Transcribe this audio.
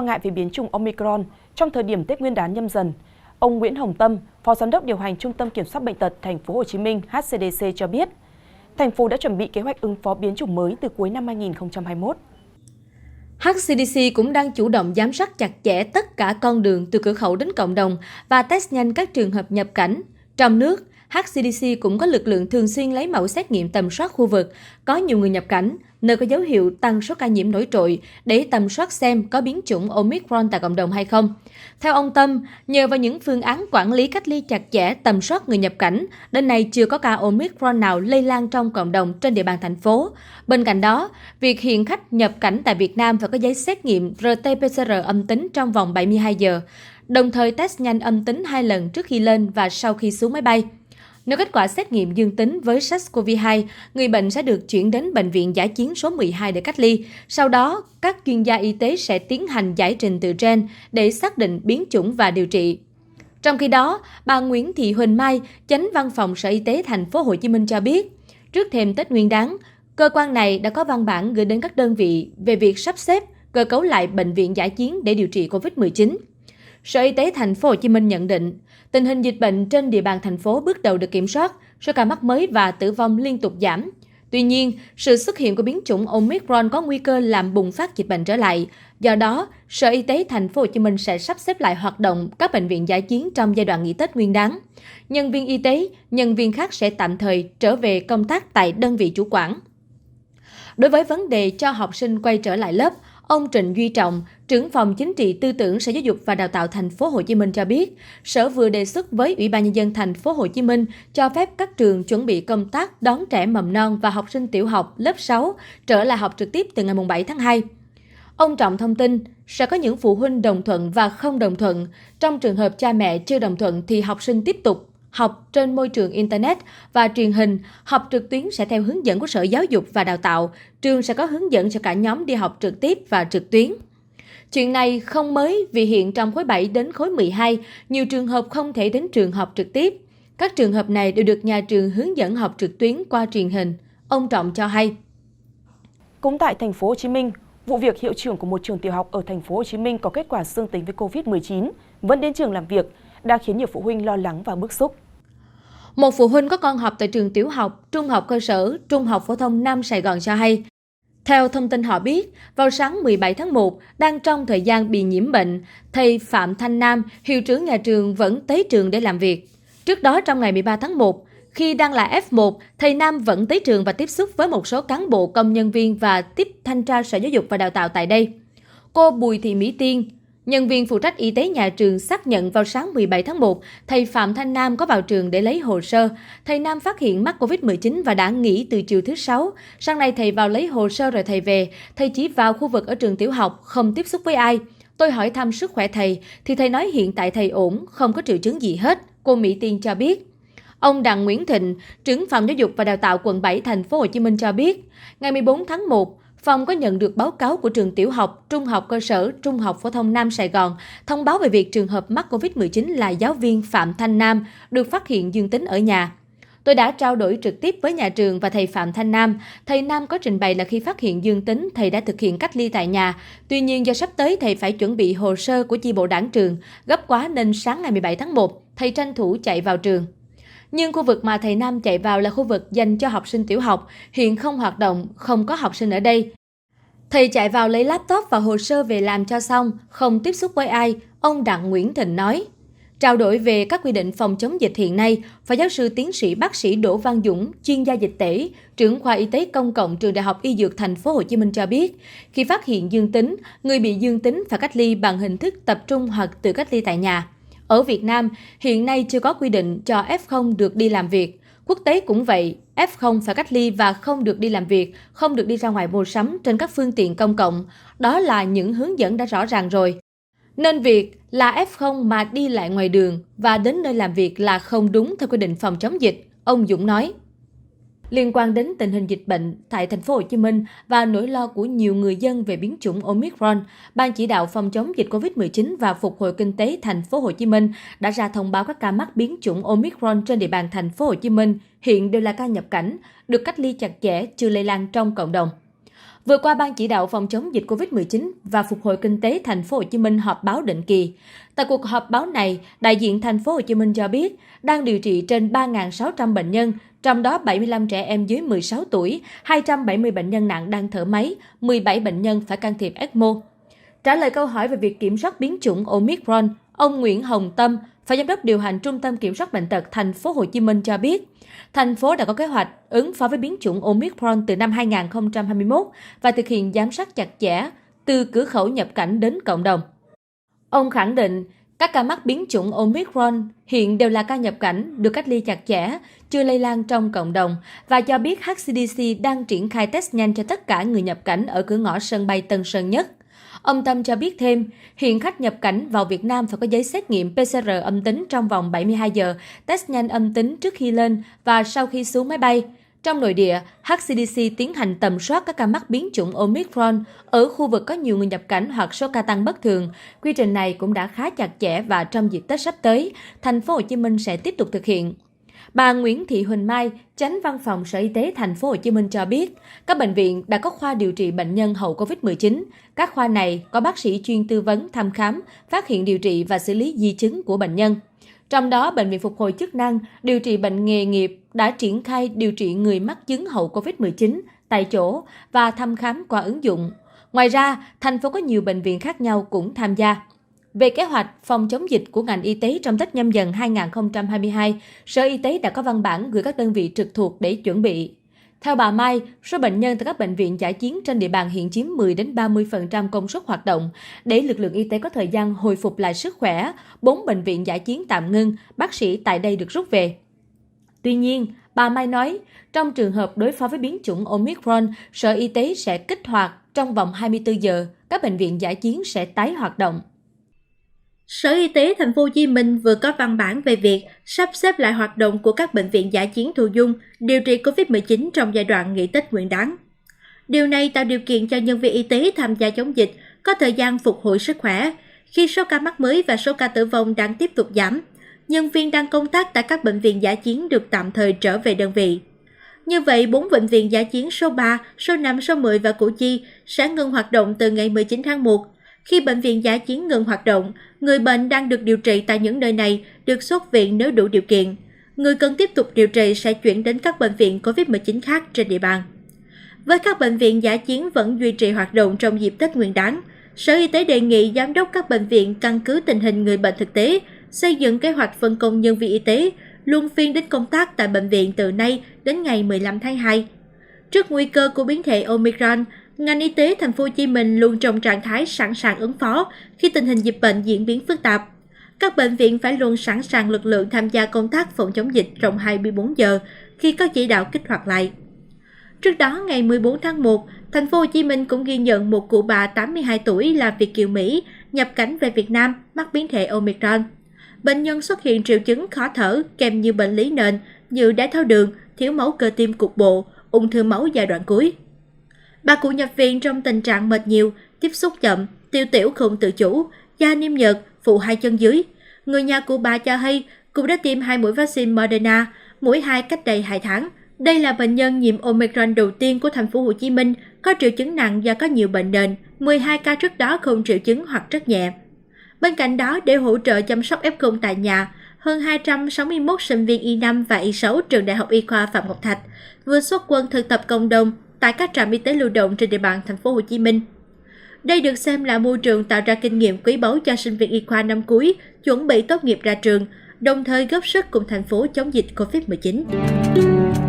quan ngại về biến chủng Omicron trong thời điểm Tết Nguyên đán Nhâm Dần, ông Nguyễn Hồng Tâm, Phó Giám đốc điều hành Trung tâm Kiểm soát bệnh tật Thành phố Hồ Chí Minh (HCDC) cho biết, thành phố đã chuẩn bị kế hoạch ứng phó biến chủng mới từ cuối năm 2021. HCDC cũng đang chủ động giám sát chặt chẽ tất cả con đường từ cửa khẩu đến cộng đồng và test nhanh các trường hợp nhập cảnh. Trong nước, HCDC cũng có lực lượng thường xuyên lấy mẫu xét nghiệm tầm soát khu vực có nhiều người nhập cảnh, nơi có dấu hiệu tăng số ca nhiễm nổi trội để tầm soát xem có biến chủng Omicron tại cộng đồng hay không. Theo ông Tâm, nhờ vào những phương án quản lý cách ly chặt chẽ tầm soát người nhập cảnh, đến nay chưa có ca Omicron nào lây lan trong cộng đồng trên địa bàn thành phố. Bên cạnh đó, việc hiện khách nhập cảnh tại Việt Nam phải có giấy xét nghiệm RT-PCR âm tính trong vòng 72 giờ, đồng thời test nhanh âm tính 2 lần trước khi lên và sau khi xuống máy bay. Nếu kết quả xét nghiệm dương tính với SARS-CoV-2, người bệnh sẽ được chuyển đến Bệnh viện Dã chiến số 12 để cách ly. Sau đó, các chuyên gia y tế sẽ tiến hành giải trình tự gen để xác định biến chủng và điều trị. Trong khi đó, bà Nguyễn Thị Huỳnh Mai, Chánh Văn phòng Sở Y tế Thành phố Hồ Chí Minh cho biết, trước thềm Tết Nguyên đán, cơ quan này đã có văn bản gửi đến các đơn vị về việc sắp xếp, cơ cấu lại bệnh viện dã chiến để điều trị COVID-19. Sở Y tế Thành phố Hồ Chí Minh nhận định, tình hình dịch bệnh trên địa bàn thành phố bước đầu được kiểm soát, số ca mắc mới và tử vong liên tục giảm. Tuy nhiên, sự xuất hiện của biến chủng Omicron có nguy cơ làm bùng phát dịch bệnh trở lại. Do đó, Sở Y tế Thành phố Hồ Chí Minh sẽ sắp xếp lại hoạt động các bệnh viện dã chiến trong giai đoạn nghỉ Tết Nguyên đán. Nhân viên y tế, nhân viên khác sẽ tạm thời trở về công tác tại đơn vị chủ quản. Đối với vấn đề cho học sinh quay trở lại lớp, ông Trịnh Duy Trọng, trưởng phòng chính trị tư tưởng Sở Giáo dục và Đào tạo Thành phố Hồ Chí Minh cho biết, Sở vừa đề xuất với Ủy ban Nhân dân Thành phố Hồ Chí Minh cho phép các trường chuẩn bị công tác đón trẻ mầm non và học sinh tiểu học lớp 6 trở lại học trực tiếp từ ngày 7 tháng 2. Ông Trọng thông tin, sẽ có những phụ huynh đồng thuận và không đồng thuận. Trong trường hợp cha mẹ chưa đồng thuận thì học sinh tiếp tục học trên môi trường Internet và truyền hình, học trực tuyến sẽ theo hướng dẫn của Sở Giáo dục và Đào tạo. Trường sẽ có hướng dẫn cho cả nhóm đi học trực tiếp và trực tuyến. Chuyện này không mới vì hiện trong khối 7 đến khối 12, nhiều trường hợp không thể đến trường học trực tiếp. Các trường hợp này đều được nhà trường hướng dẫn học trực tuyến qua truyền hình. Ông Trọng cho hay. Cũng tại Thành phố Hồ Chí Minh, vụ việc hiệu trưởng của một trường tiểu học ở Thành phố Hồ Chí Minh có kết quả dương tính với COVID-19 vẫn đến trường làm việc, đang khiến nhiều phụ huynh lo lắng và bức xúc. Một phụ huynh có con học tại trường tiểu học, trung học cơ sở, trung học phổ thông Nam Sài Gòn cho hay, theo thông tin họ biết, vào sáng 17 tháng 1, đang trong thời gian bị nhiễm bệnh, thầy Phạm Thanh Nam, hiệu trưởng nhà trường vẫn tới trường để làm việc. Trước đó trong ngày 13 tháng 1, khi đang là F1, thầy Nam vẫn tới trường và tiếp xúc với một số cán bộ công nhân viên và tiếp thanh tra Sở Giáo dục và Đào tạo tại đây. Cô Bùi Thị Mỹ Tiên, nhân viên phụ trách y tế nhà trường xác nhận vào sáng 17 tháng 1, thầy Phạm Thanh Nam có vào trường để lấy hồ sơ. Thầy Nam phát hiện mắc Covid-19 và đã nghỉ từ chiều thứ Sáu. Sáng nay thầy vào lấy hồ sơ rồi thầy về. Thầy chỉ vào khu vực ở trường tiểu học, không tiếp xúc với ai. Tôi hỏi thăm sức khỏe thầy, thì thầy nói hiện tại thầy ổn, không có triệu chứng gì hết, cô Mỹ Tiên cho biết. Ông Đặng Nguyễn Thịnh, trưởng phòng Giáo dục và Đào tạo quận 7 Thành phố Hồ Chí Minh cho biết, ngày 14 tháng 1, phòng có nhận được báo cáo của trường tiểu học, trung học cơ sở, trung học phổ thông Nam Sài Gòn thông báo về việc trường hợp mắc Covid-19 là giáo viên Phạm Thanh Nam được phát hiện dương tính ở nhà. Tôi đã trao đổi trực tiếp với nhà trường và thầy Phạm Thanh Nam. Thầy Nam có trình bày là khi phát hiện dương tính, thầy đã thực hiện cách ly tại nhà. Tuy nhiên do sắp tới thầy phải chuẩn bị hồ sơ của chi bộ đảng trường, gấp quá nên sáng ngày 17 tháng 1, thầy tranh thủ chạy vào trường. Nhưng khu vực mà thầy Nam chạy vào là khu vực dành cho học sinh tiểu học, hiện không hoạt động, không có học sinh ở đây. Thầy chạy vào lấy laptop và hồ sơ về làm cho xong, không tiếp xúc với ai, ông Đặng Nguyễn Thịnh nói. Trao đổi về các quy định phòng chống dịch hiện nay, Phó giáo sư tiến sĩ bác sĩ Đỗ Văn Dũng, chuyên gia dịch tễ, trưởng khoa y tế công cộng trường Đại học Y Dược Thành phố Hồ Chí Minh cho biết, khi phát hiện dương tính, người bị dương tính phải cách ly bằng hình thức tập trung hoặc tự cách ly tại nhà. Ở Việt Nam, hiện nay chưa có quy định cho F0 được đi làm việc. Quốc tế cũng vậy, F0 phải cách ly và không được đi làm việc, không được đi ra ngoài mua sắm trên các phương tiện công cộng. Đó là những hướng dẫn đã rõ ràng rồi. Nên việc là F0 mà đi lại ngoài đường và đến nơi làm việc là không đúng theo quy định phòng chống dịch, ông Dũng nói. Liên quan đến tình hình dịch bệnh tại Thành phố Hồ Chí Minh và nỗi lo của nhiều người dân về biến chủng Omicron, Ban chỉ đạo phòng chống dịch Covid-19 và phục hồi kinh tế Thành phố Hồ Chí Minh đã ra thông báo các ca mắc biến chủng Omicron trên địa bàn Thành phố Hồ Chí Minh hiện đều là ca nhập cảnh, được cách ly chặt chẽ, chưa lây lan trong cộng đồng. Vừa qua, Ban chỉ đạo phòng chống dịch COVID-19 và phục hồi kinh tế thành phố Hồ Chí Minh họp báo định kỳ. Tại cuộc họp báo này, đại diện thành phố Hồ Chí Minh cho biết đang điều trị trên 3.600 bệnh nhân, trong đó 75 trẻ em dưới 16 tuổi, 270 bệnh nhân nặng đang thở máy, 17 bệnh nhân phải can thiệp ECMO. Trả lời câu hỏi về việc kiểm soát biến chủng Omicron, ông Nguyễn Hồng Tâm, Phó Giám đốc điều hành Trung tâm Kiểm soát Bệnh tật thành phố Hồ Chí Minh cho biết, thành phố đã có kế hoạch ứng phó với biến chủng Omicron từ năm 2021 và thực hiện giám sát chặt chẽ từ cửa khẩu nhập cảnh đến cộng đồng. Ông khẳng định, các ca mắc biến chủng Omicron hiện đều là ca nhập cảnh, được cách ly chặt chẽ, chưa lây lan trong cộng đồng và cho biết HCDC đang triển khai test nhanh cho tất cả người nhập cảnh ở cửa ngõ sân bay Tân Sơn Nhất. Ông Tâm cho biết thêm, hiện khách nhập cảnh vào Việt Nam phải có giấy xét nghiệm PCR âm tính trong vòng 72 giờ, test nhanh âm tính trước khi lên và sau khi xuống máy bay. Trong nội địa, HCDC tiến hành tầm soát các ca mắc biến chủng Omicron ở khu vực có nhiều người nhập cảnh hoặc số ca tăng bất thường. Quy trình này cũng đã khá chặt chẽ và trong dịp Tết sắp tới, thành phố Hồ Chí Minh sẽ tiếp tục thực hiện. Bà Nguyễn Thị Huỳnh Mai, Chánh Văn phòng Sở Y tế thành phố Hồ Chí Minh cho biết, các bệnh viện đã có khoa điều trị bệnh nhân hậu Covid-19. Các khoa này có bác sĩ chuyên tư vấn, thăm khám, phát hiện điều trị và xử lý di chứng của bệnh nhân. Trong đó, Bệnh viện Phục hồi chức năng điều trị bệnh nghề nghiệp đã triển khai điều trị người mắc chứng hậu Covid-19 tại chỗ và thăm khám qua ứng dụng. Ngoài ra, thành phố có nhiều bệnh viện khác nhau cũng tham gia. Về kế hoạch phòng chống dịch của ngành y tế trong Tết Nhâm Dần 2022, Sở Y tế đã có văn bản gửi các đơn vị trực thuộc để chuẩn bị. Theo bà Mai, số bệnh nhân tại các bệnh viện dã chiến trên địa bàn hiện chiếm 10-30% công suất hoạt động. Để lực lượng y tế có thời gian hồi phục lại sức khỏe, 4 bệnh viện dã chiến tạm ngưng, bác sĩ tại đây được rút về. Tuy nhiên, bà Mai nói, trong trường hợp đối phó với biến chủng Omicron, Sở Y tế sẽ kích hoạt trong vòng 24 giờ, các bệnh viện dã chiến sẽ tái hoạt động. Sở Y tế thành phố Hồ Chí Minh vừa có văn bản về việc sắp xếp lại hoạt động của các bệnh viện dã chiến thu dung điều trị COVID-19 trong giai đoạn nghỉ Tết Nguyên đán. Điều này tạo điều kiện cho nhân viên y tế tham gia chống dịch có thời gian phục hồi sức khỏe. Khi số ca mắc mới và số ca tử vong đang tiếp tục giảm, nhân viên đang công tác tại các bệnh viện dã chiến được tạm thời trở về đơn vị. Như vậy, 4 bệnh viện dã chiến số 3, số 5, số 10 và Củ Chi sẽ ngừng hoạt động từ ngày 19 tháng 1. Khi bệnh viện dã chiến ngừng hoạt động, người bệnh đang được điều trị tại những nơi này được xuất viện nếu đủ điều kiện. Người cần tiếp tục điều trị sẽ chuyển đến các bệnh viện COVID-19 khác trên địa bàn. Với các bệnh viện dã chiến vẫn duy trì hoạt động trong dịp Tết Nguyên đán, Sở Y tế đề nghị giám đốc các bệnh viện căn cứ tình hình người bệnh thực tế, xây dựng kế hoạch phân công nhân viên y tế, luân phiên đến công tác tại bệnh viện từ nay đến ngày 15 tháng 2. Trước nguy cơ của biến thể Omicron, ngành y tế thành phố Hồ Chí Minh luôn trong trạng thái sẵn sàng ứng phó khi tình hình dịch bệnh diễn biến phức tạp. Các bệnh viện phải luôn sẵn sàng lực lượng tham gia công tác phòng chống dịch trong 24 giờ khi có chỉ đạo kích hoạt lại. Trước đó, ngày 14 tháng 1, thành phố Hồ Chí Minh cũng ghi nhận một cụ bà 82 tuổi là Việt kiều Mỹ nhập cảnh về Việt Nam mắc biến thể Omicron. Bệnh nhân xuất hiện triệu chứng khó thở kèm nhiều bệnh lý nền như đái tháo đường, thiếu máu cơ tim cục bộ, ung thư máu giai đoạn cuối. Bà cụ nhập viện trong tình trạng mệt nhiều, tiếp xúc chậm, tiêu tiểu không tự chủ, da niêm nhợt, phụ hai chân dưới. Người nhà của bà cho hay cụ đã tiêm 2 mũi vaccine Moderna, mũi 2 cách đây 2 tháng. Đây là bệnh nhân nhiễm Omicron đầu tiên của thành phố Hồ Chí Minh, có triệu chứng nặng do có nhiều bệnh nền, 12 ca trước đó không triệu chứng hoặc rất nhẹ. Bên cạnh đó, để hỗ trợ chăm sóc F0 tại nhà, hơn 261 sinh viên Y5 và Y6 trường Đại học Y khoa Phạm Ngọc Thạch vừa xuất quân thực tập cộng đồng tại các trạm y tế lưu động trên địa bàn thành phố Hồ Chí Minh. Đây được xem là môi trường tạo ra kinh nghiệm quý báu cho sinh viên y khoa năm cuối chuẩn bị tốt nghiệp ra trường, đồng thời góp sức cùng thành phố chống dịch Covid-19.